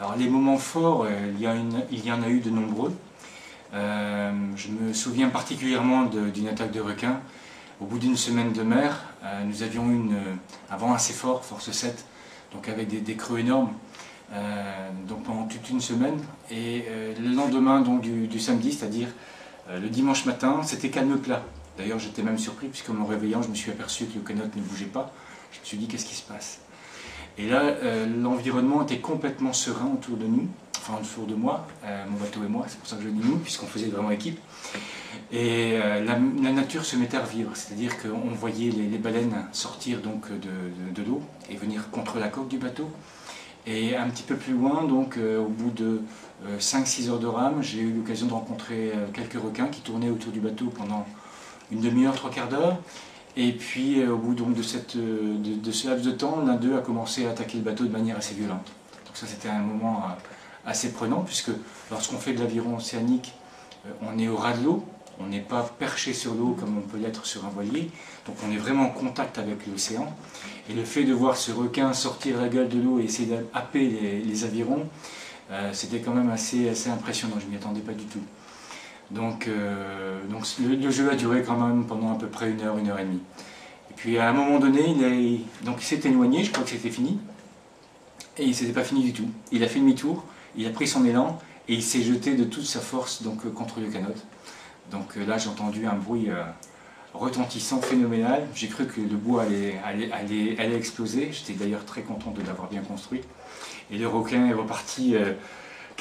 Alors les moments forts, il y en a eu de nombreux. Je me souviens particulièrement d'une attaque de requin. Au bout d'une semaine de mer, nous avions eu un vent assez fort, force 7, donc avec des creux énormes, donc pendant toute une semaine. Et le lendemain donc, du samedi, c'est-à-dire le dimanche matin, c'était calme plat. D'ailleurs, j'étais même surpris, puisqu'en me réveillant, je me suis aperçu que le canot ne bougeait pas. Je me suis dit, qu'est-ce qui se passe? Et là, l'environnement était complètement serein autour de nous, enfin autour de moi, mon bateau et moi, c'est pour ça que je dis nous, puisqu'on faisait vraiment équipe. Et la nature se mettait à revivre, c'est-à-dire qu'on voyait les baleines sortir donc de l'eau et venir contre la coque du bateau. Et un petit peu plus loin, donc au bout de 5-6 heures de rame, j'ai eu l'occasion de rencontrer quelques requins qui tournaient autour du bateau pendant une demi-heure, 3/4 d'heure. Et puis au bout donc, de ce laps de temps, l'un d'eux a commencé à attaquer le bateau de manière assez violente. Donc ça c'était un moment assez prenant, puisque lorsqu'on fait de l'aviron océanique, on est au ras de l'eau, on n'est pas perché sur l'eau comme on peut l'être sur un voilier, donc on est vraiment en contact avec l'océan. Et le fait de voir ce requin sortir la gueule de l'eau et essayer d'happer les avirons, c'était quand même assez impressionnant, je ne m'y attendais pas du tout. Donc le jeu a duré quand même pendant à peu près 1 heure, 1 heure et demie. Et puis à un moment donné, il s'est éloigné, je crois que c'était fini, et il ne s'était pas fini du tout. Il a fait demi-tour, il a pris son élan, et il s'est jeté de toute sa force donc, contre le canot. Donc là j'ai entendu un bruit retentissant, phénoménal. J'ai cru que le bois allait exploser. J'étais d'ailleurs très content de l'avoir bien construit. Et le requin est reparti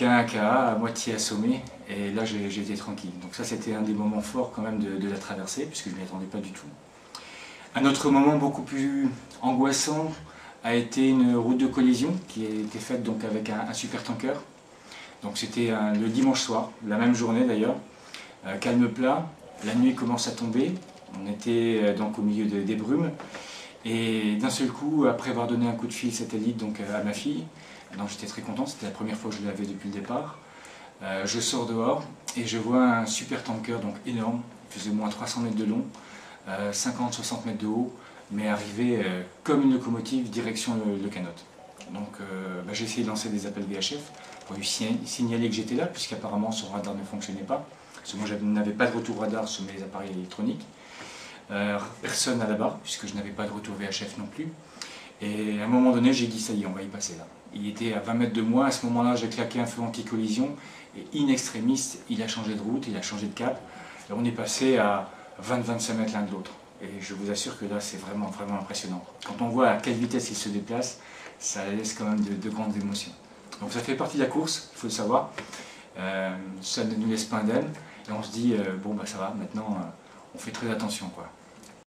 à moitié assommé. Et là j'ai été tranquille. Donc ça c'était un des moments forts quand même de la traversée, puisque je ne m'y attendais pas du tout. Un autre moment beaucoup plus angoissant a été une route de collision qui a été faite donc, avec un supertanker. Donc c'était le dimanche soir, la même journée d'ailleurs. Calme plat, la nuit commence à tomber, on était donc au milieu des brumes, et d'un seul coup, après avoir donné un coup de fil satellite donc, à ma fille, donc j'étais très content, c'était la première fois que je l'avais depuis le départ, je sors dehors et je vois un super tanker donc énorme, il faisait au moins 300 mètres de long, 50-60 mètres de haut, mais arrivé comme une locomotive direction le canot. Donc j'ai essayé de lancer des appels VHF pour lui signaler que j'étais là, puisqu'apparemment son radar ne fonctionnait pas. Parce que moi je n'avais pas de retour radar sur mes appareils électroniques. Personne à la barre, puisque je n'avais pas de retour VHF non plus. Et à un moment donné, j'ai dit ça y est, on va y passer là. Il était à 20 mètres de moi, à ce moment-là j'ai claqué un feu anti-collision, et in extremis, il a changé de route, il a changé de cap, et on est passé à 20-25 mètres l'un de l'autre. Et je vous assure que là c'est vraiment impressionnant. Quand on voit à quelle vitesse il se déplace, ça laisse quand même de grandes émotions. Donc ça fait partie de la course, il faut le savoir. Ça ne nous laisse pas indemne. Et on se dit, bon bah ça va, maintenant on fait très attention quoi.